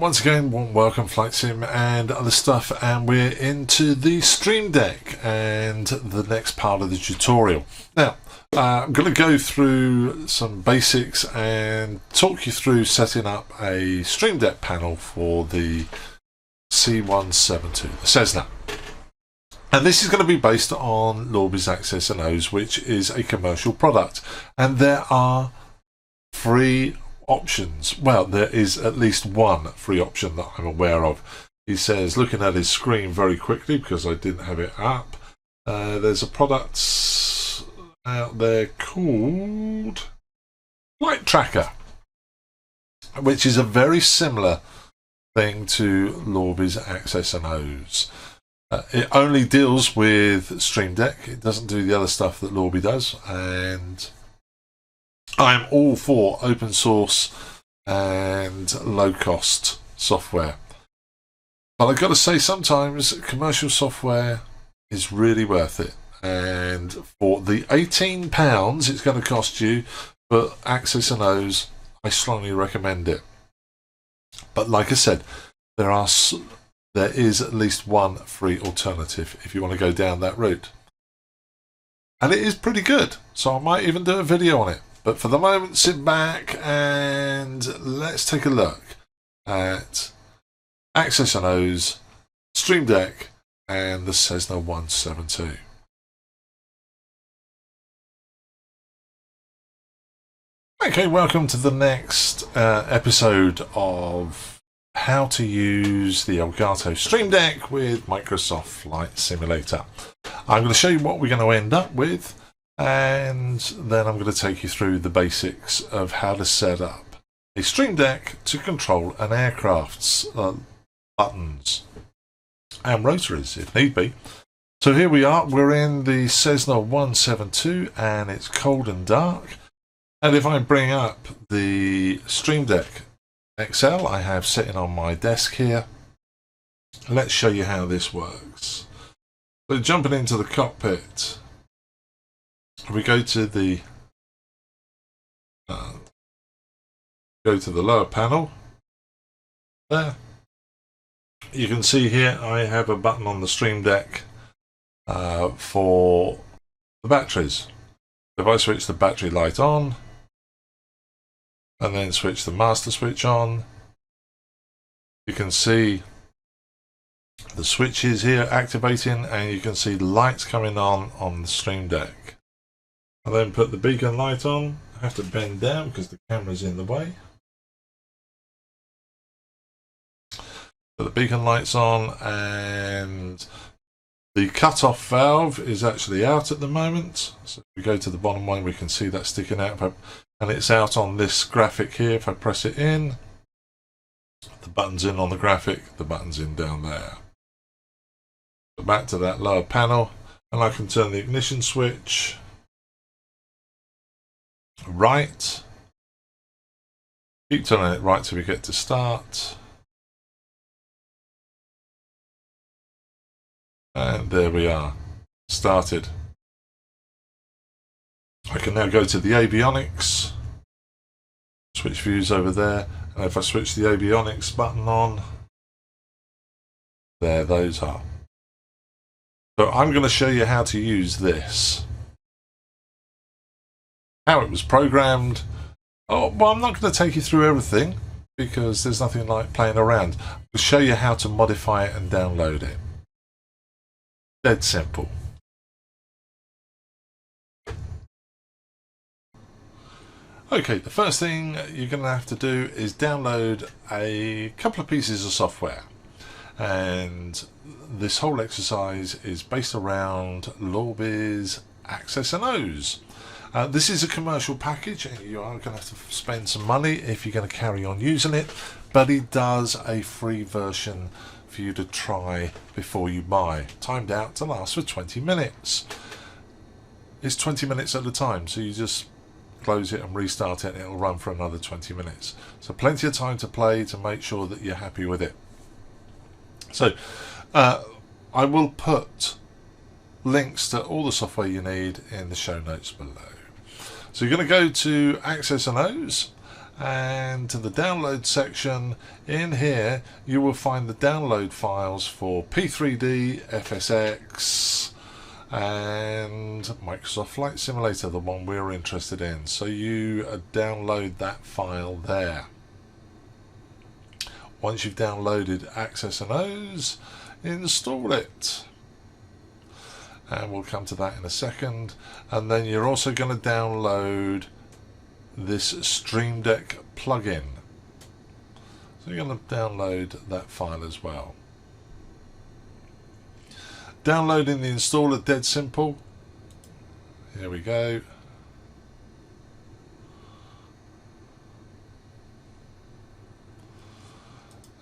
once again, warm welcome, Flight Sim and other stuff, and we're into the StreamDeck and the next part of the tutorial. Now, I'm going to go through some basics and talk you through setting up a StreamDeck panel for the C172, the Cessna. And this is going to be based on Lorbe's Access and O's, which is a commercial product. And there are free options. Well, there is at least one free option that I'm aware of. He says, looking at his screen very quickly because I didn't have it up, there's a product out there called Flight Tracker, which is a very similar thing to Lorbe's Access and O's. It only deals with StreamDeck. It doesn't do the other stuff that Lorbe does, and I'm all for open source and low cost software. But I've got to say, sometimes commercial software is really worth it. And for the £18 it's going to cost you for Access and O's, I strongly recommend it. But like I said, there is at least one free alternative if you want to go down that route. And it is pretty good, so I might even do a video on it. But for the moment, sit back and let's take a look at Access and O's, StreamDeck, and the Cessna 172. Okay, welcome to the next episode of how to use the Elgato StreamDeck with Microsoft Flight Simulator. I'm going to show you what we're going to end up with, and then I'm going to take you through the basics of how to set up a StreamDeck to control an aircraft's buttons and rotaries if need be. So here we are, we're in the Cessna 172 and it's cold and dark. And if I bring up the StreamDeck XL I have sitting on my desk here, let's show you how this works. So jumping into the cockpit, we go to the lower panel. There, you can see here I have a button on the StreamDeck for the batteries. If I switch the battery light on and then switch the master switch on, you can see the switches here activating, and you can see the lights coming on the StreamDeck. I then put the beacon light on. I have to bend down because the camera's in the way. Put the beacon lights on, and the cut-off valve is actually out at the moment. So if we go to the bottom one, we can see that sticking out, and it's out on this graphic here. If I press it in, the button's in on the graphic, the button's in down there. So back to that lower panel, and I can turn the ignition switch right. Keep turning it right till we get to start. And there we are, started. I can now go to the avionics, switch views over there, and if I switch the avionics button on, there those are. So I'm going to show you how to use this, how it was programmed. Oh, well, I'm not going to take you through everything because there's nothing like playing around. I'll show you how to modify it and download it. Dead simple. Okay, the first thing you're going to have to do is download a couple of pieces of software, and this whole exercise is based around Lorbe's Access and O's. This is a commercial package and you are going to have to spend some money if you're going to carry on using it, but it does a free version for you to try before you buy, timed out to last for 20 minutes. It's 20 minutes at a time, so you just close it and restart it and it'll run for another 20 minutes. So plenty of time to play to make sure that you're happy with it. So I will put links to all the software you need in the show notes below. So you're going to go to Access and O's, and to the download section. In here you will find the download files for P3D, FSX and Microsoft Flight Simulator, the one we're interested in. So you download that file there. Once you've downloaded Access and O's, install it. And we'll come to that in a second. And then you're also going to download this StreamDeck plugin. So you're going to download that file as well. Downloading the installer, dead simple. Here we go.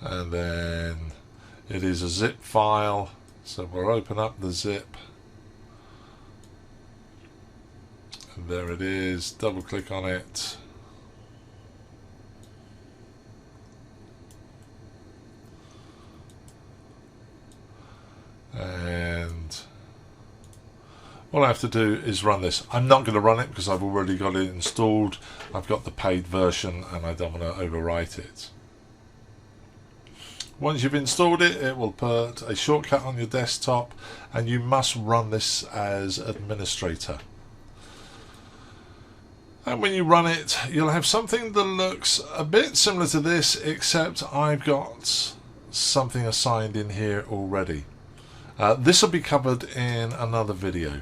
And then it is a zip file, so we'll open up the zip. And there it is, double click on it. And all I have to do is run this. I'm not going to run it because I've already got it installed. I've got the paid version and I don't want to overwrite it. Once you've installed it, it will put a shortcut on your desktop and you must run this as administrator. And when you run it, you'll have something that looks a bit similar to this, except I've got something assigned in here already. This will be covered in another video.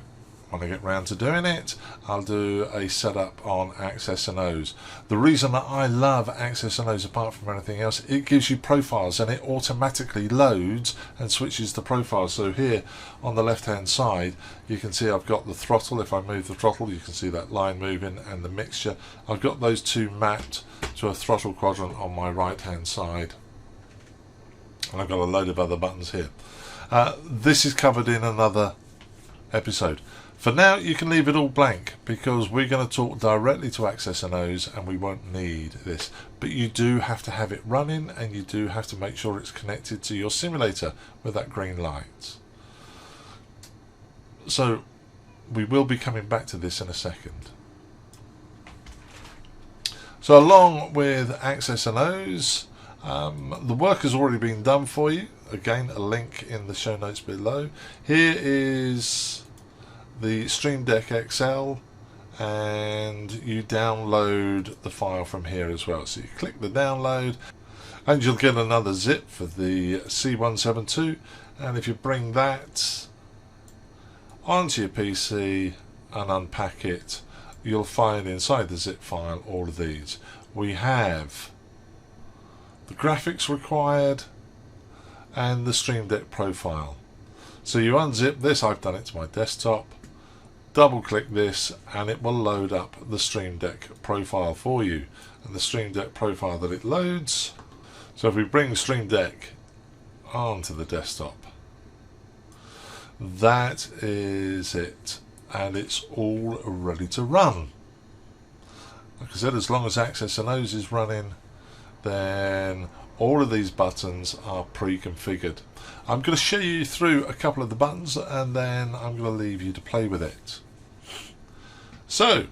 When I get round to doing it, I'll do a setup on Access and O's. The reason that I love Access and O's, apart from anything else, it gives you profiles and it automatically loads and switches the profiles. So here on the left hand side you can see I've got the throttle. If I move the throttle, you can see that line moving, and the mixture. I've got those two mapped to a throttle quadrant on my right hand side, and I've got a load of other buttons here. This is covered in another episode. For now, you can leave it all blank because we're going to talk directly to Access and O's and we won't need this. But you do have to have it running and you do have to make sure it's connected to your simulator with that green light. So we will be coming back to this in a second. So along with Access and O's, the work has already been done for you. Again, a link in the show notes below. Here is the StreamDeck XL, and you download the file from here as well. So you click the download and you'll get another zip for the C172, and if you bring that onto your PC and unpack it, you'll find inside the zip file all of these. We have the graphics required and the StreamDeck profile. So you unzip this, I've done it to my desktop, double click this and it will load up the StreamDeck profile for you, and the StreamDeck profile that it loads. So if we bring StreamDeck onto the desktop, that is it, and it's all ready to run. Like I said, as long as Access and O's is running, then all of these buttons are pre-configured. I'm going to show you through a couple of the buttons and then I'm going to leave you to play with it. So,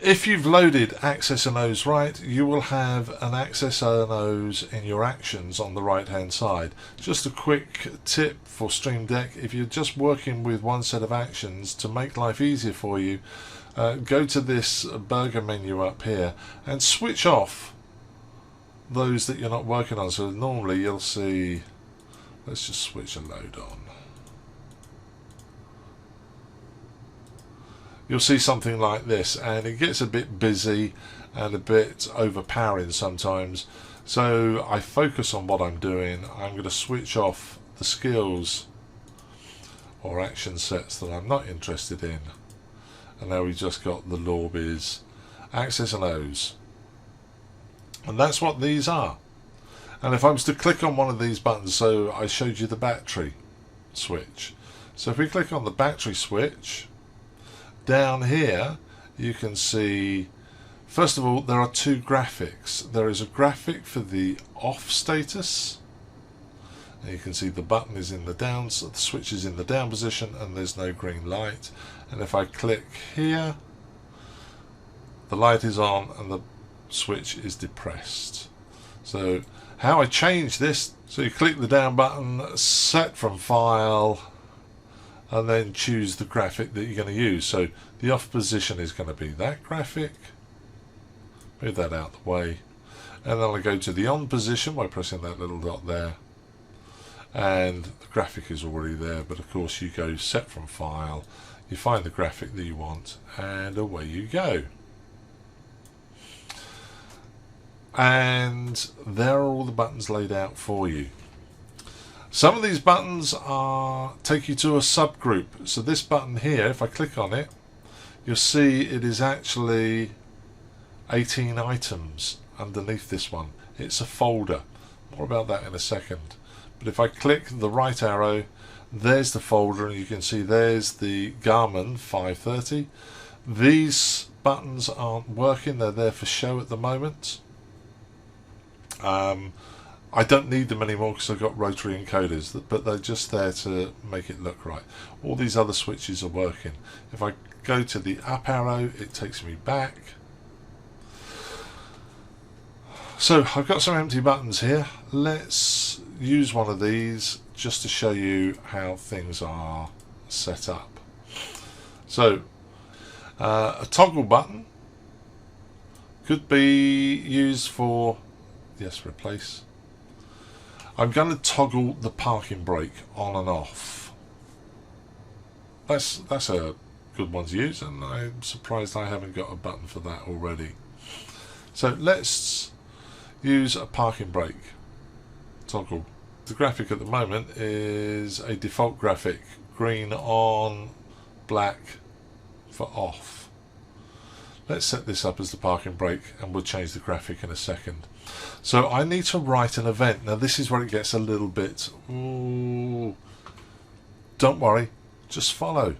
if you've loaded Access and O's right, you will have an Access and O's in your actions on the right hand side. Just a quick tip for StreamDeck: if you're just working with one set of actions, to make life easier for you, go to this burger menu up here and switch off those that you're not working on. So normally you'll see, let's just switch a load on. You'll see something like this, and it gets a bit busy and a bit overpowering sometimes. So I focus on what I'm doing. I'm going to switch off the skills or action sets that I'm not interested in. And now we've just got the Lorbe's Access and O's. And that's what these are. And if I was to click on one of these buttons, so I showed you the battery switch. So if we click on the battery switch, down here you can see, first of all, there are two graphics. There is a graphic for the off status, and you can see the button is in the down, so the switch is in the down position and there's no green light. And if I click here, the light is on and the switch is depressed. So how I change this, so you click the down button, set from file, and then choose the graphic that you're going to use. So the off position is going to be that graphic. Move that out of the way. And then I go to the on position by pressing that little dot there. And the graphic is already there, but of course you go set from file, you find the graphic that you want, and away you go. And there are all the buttons laid out for you. Some of these buttons take you to a subgroup. So this button here, if I click on it, you'll see it is actually 18 items underneath this one. It's a folder. More about that in a second. But if I click the right arrow, there's the folder, and you can see there's the Garmin 530. These buttons aren't working. They're there for show at the moment. I don't need them anymore because I've got rotary encoders, but they're just there to make it look right. All these other switches are working. If I go to the up arrow, it takes me back. So I've got some empty buttons here. Let's use one of these just to show you how things are set up. So a toggle button could be used for, yes, replace. I'm going to toggle the parking brake on and off. That's a good one to use, and I'm surprised I haven't got a button for that already. So let's use a parking brake toggle. The graphic at the moment is a default graphic, green on, black for off. Let's set this up as the parking brake, and we'll change the graphic in a second. So I need to write an event. Now this is where it gets a little bit, ooh, don't worry, just follow.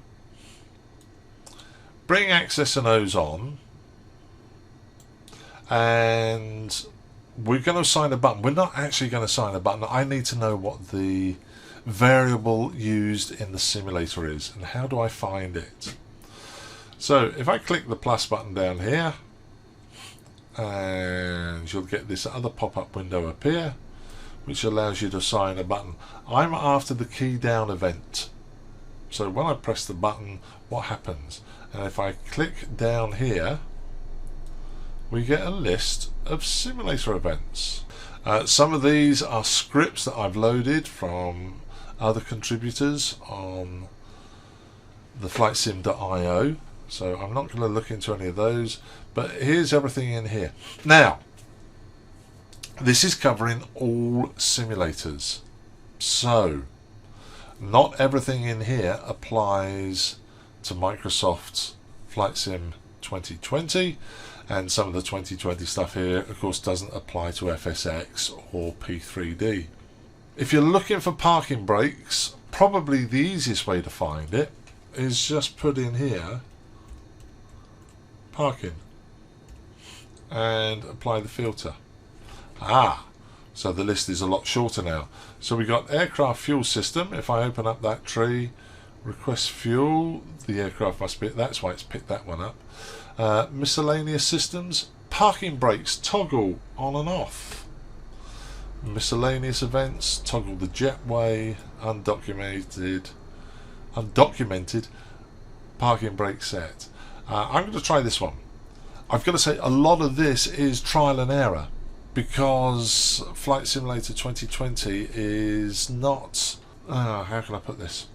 Bring access and O's on, and we're going to assign a button. We're not actually going to assign a button. I need to know what the variable used in the simulator is, and how do I find it? So if I click the plus button down here, and you'll get this other pop-up window appear, which allows you to assign a button. I'm after the key down event. So when I press the button, what happens? And if I click down here, we get a list of simulator events. Some of these are scripts that I've loaded from other contributors on the flightsim.io. So I'm not going to look into any of those, but here's everything in here. Now, this is covering all simulators. So, not everything in here applies to Microsoft's Flight Sim 2020, and some of the 2020 stuff here, of course, doesn't apply to FSX or P3D. If you're looking for parking brakes, probably the easiest way to find it is just put in here parking and apply the filter. So the list is a lot shorter now. So we got aircraft fuel system. If I open up that tree, request fuel, the aircraft must be, that's why it's picked that one up. Miscellaneous systems, parking brakes, toggle on and off. Miscellaneous events, toggle the jetway, undocumented parking brake set. I'm going to try this one. I've got to say a lot of this is trial and error, because Flight Simulator 2020 is not, how can I put this?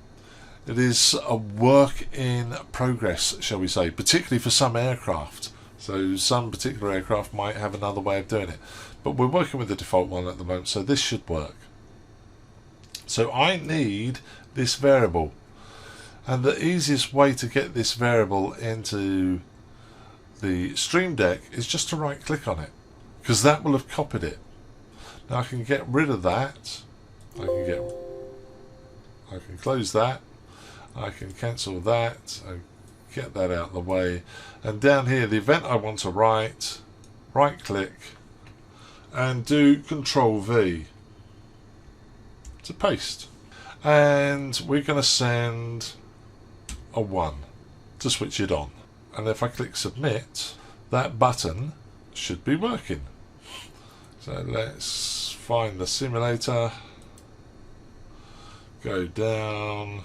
It is a work in progress, shall we say, particularly for some aircraft. So some particular aircraft might have another way of doing it. But we're working with the default one at the moment, so this should work. So I need this variable. And the easiest way to get this variable into the StreamDeck is just to right click on it, because that will have copied it. Now I can get rid of that. I can close that. I can cancel that and get that out of the way. And down here, the event I want to write, right click and do Control V to paste. And we're going to send a 1 to switch it on. And if I click submit, that button should be working. So let's find the simulator, go down,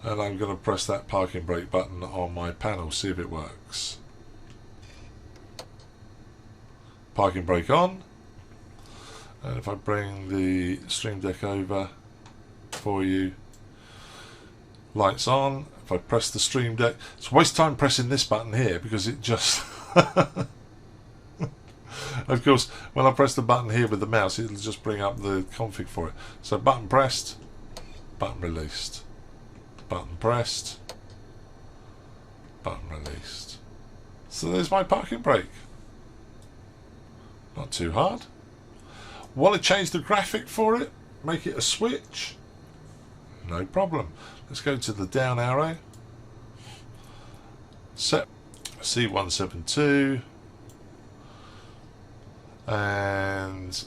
and I'm going to press that parking brake button on my panel, see if it works. Parking brake on, and if I bring the StreamDeck over for you, lights on. If I press the StreamDeck, it's a waste of time pressing this button here because it just of course when I press the button here with the mouse it'll just bring up the config for it. So button pressed, button released, button pressed, button released. So there's my parking brake. Not too hard. Want to change the graphic for it? Make it a switch? No problem. Let's go to the down arrow. Set C172. And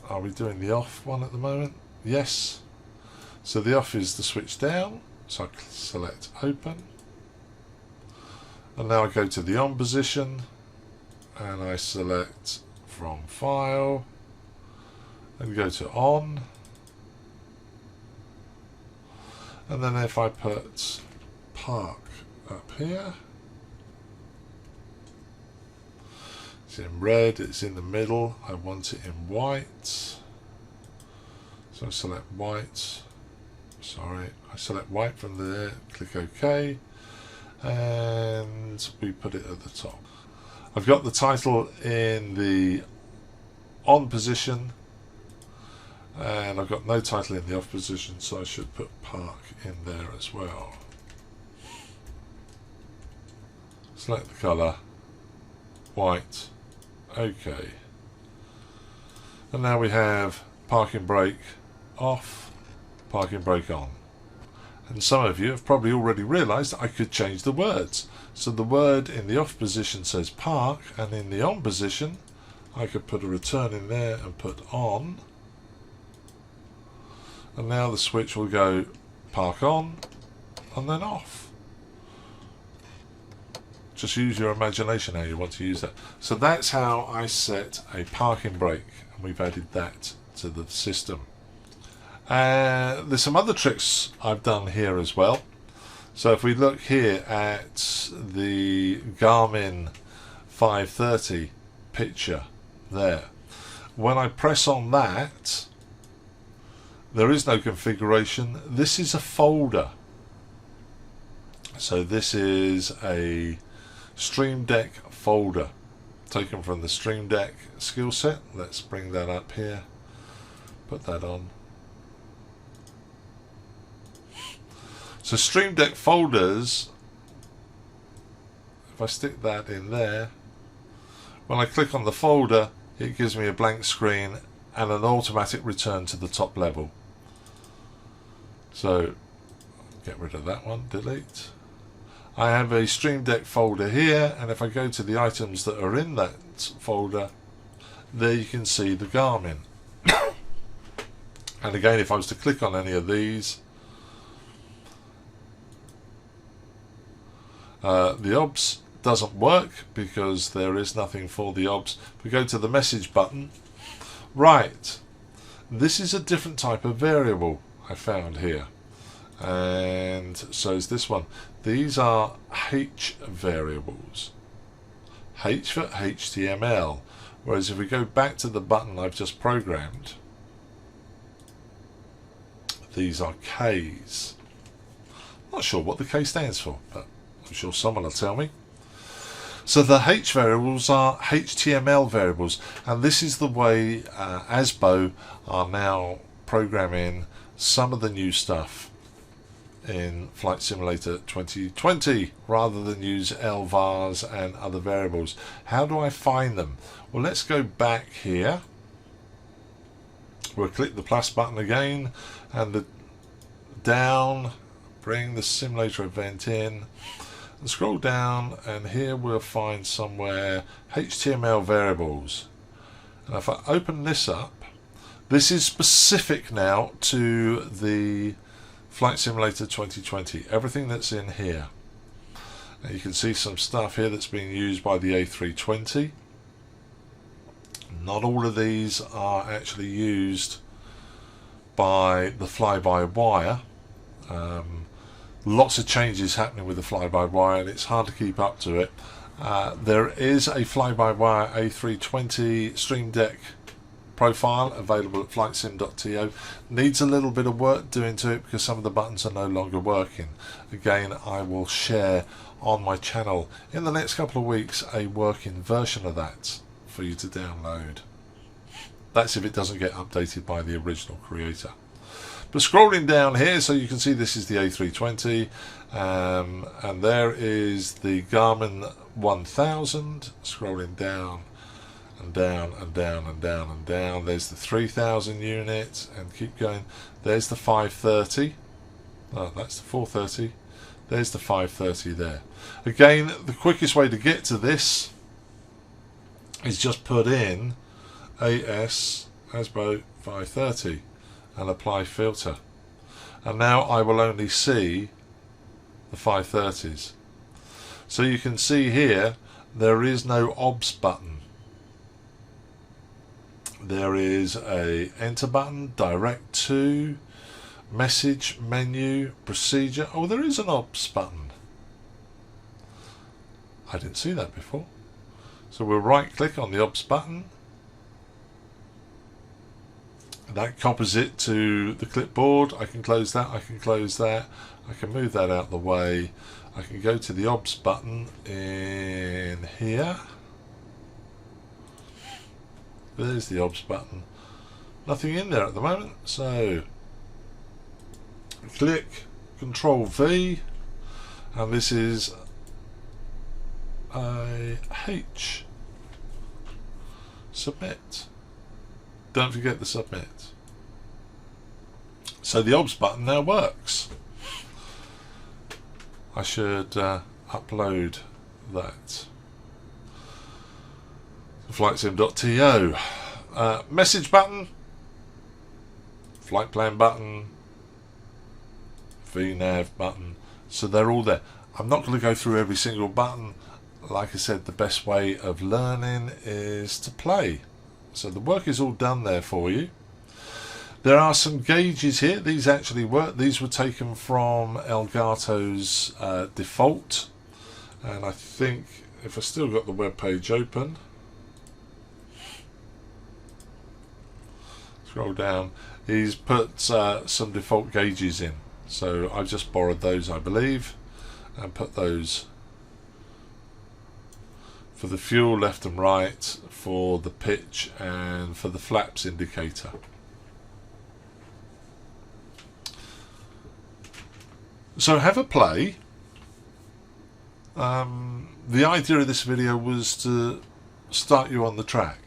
are we doing the off one at the moment? Yes. So the off is the switch down. So I select open. And now I go to the on position. And I select from file. And go to on. And then if I put park up here, it's in red, it's in the middle, I want it in white. So I select white, sorry, I select white from there, click OK, and we put it at the top. I've got the title in the on position, and I've got no title in the off position, so I should put park in there as well. Select the colour, white, OK. And now we have parking brake off, parking brake on. And some of you have probably already realised I could change the words. So the word in the off position says park, and in the on position I could put a return in there and put on. And now the switch will go park on and then off. Just use your imagination how you want to use that. So that's how I set a parking brake, and we've added that to the system. There's some other tricks I've done here as well. So if we look here at the Garmin 530 picture there, when I press on that, there is no configuration. This is a folder. So this is a StreamDeck folder taken from the StreamDeck skill set. Let's bring that up here. Put that on. So StreamDeck folders, if I stick that in there, when I click on the folder, it gives me a blank screen and an automatic return to the top level. So get rid of that one, delete. I have a StreamDeck folder here, and if I go to the items that are in that folder, there you can see the Garmin. And again, if I was to click on any of these, the OBS doesn't work because there is nothing for the OBS. If we go to the message button, right, this is a different type of variable I found here, and so is this one. These are H variables, H for HTML, whereas if we go back to the button I've just programmed, these are Ks. Not sure what the K stands for, but I'm sure someone will tell me. So the H variables are HTML variables, and this is the way ASBO are now programming some of the new stuff in Flight Simulator 2020 rather than use LVARs and other variables. How do I find them? Well, let's go back here. We'll click the plus button again, and the down, bring the simulator event in, and scroll down, and here we'll find somewhere HTML variables. And if I open this up, this is specific now to the Flight Simulator 2020, everything that's in here. And you can see some stuff here that's being used by the A320. Not all of these are actually used by the fly-by-wire. Lots of changes happening with the fly-by-wire, and it's hard to keep up to it. There is a fly-by-wire A320 StreamDeck profile available at flightsim.to. Needs a little bit of work doing to it because some of the buttons are no longer working. Again, I will share on my channel in the next couple of weeks a working version of that for you to download. That's if it doesn't get updated by the original creator. But scrolling down here, so you can see this is the A320, and there is the Garmin 1000. Scrolling down and down and down and down and down, there's the 3000 unit, and keep going. There's the 530. Oh, that's the 430. There's the 530 there. Again, the quickest way to get to this is just put in AS ASBO 530 and apply filter, and now I will only see the 530s. So you can see here there is no OBS button. There is a enter button, direct to, message, menu, procedure. Oh, there is an OBS button. I didn't see that before. So we'll right click on the OBS button. That copies it to the clipboard. I can close that, I can close that, I can move that out of the way. I can go to the OBS button in here. There's the OBS button. Nothing in there at the moment, so click Control V, and this is a H. Submit. Don't forget to submit. So the OBS button now works. I should upload that. Flightsim.to. Message button, flight plan button, VNAV button. So they're all there. I'm not going to go through every single button. Like I said, the best way of learning is to play. So the work is all done there for you. There are some gauges here. These actually work. These were taken from Elgato's default. And I think if I still got the web page open, scroll down, he's put some default gauges in. So I've just borrowed those, I believe, and put those for the fuel left and right, for the pitch, and for the flaps indicator. So have a play. The idea of this video was to start you on the track.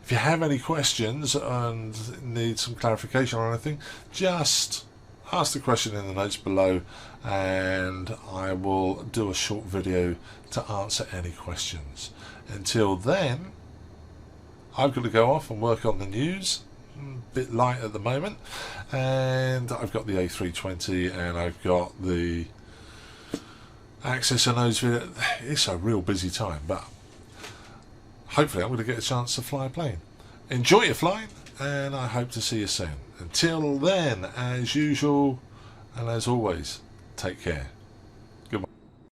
If you have any questions and need some clarification on anything, just ask the question in the notes below, and I will do a short video to answer any questions. Until then, I've got to go off and work on the news. A bit light at the moment, and I've got the A320 and I've got the access and those video. It's a real busy time, but hopefully I'm going to get a chance to fly a plane. Enjoy your flying, and I hope to see you soon. Until then, as usual and as always, take care.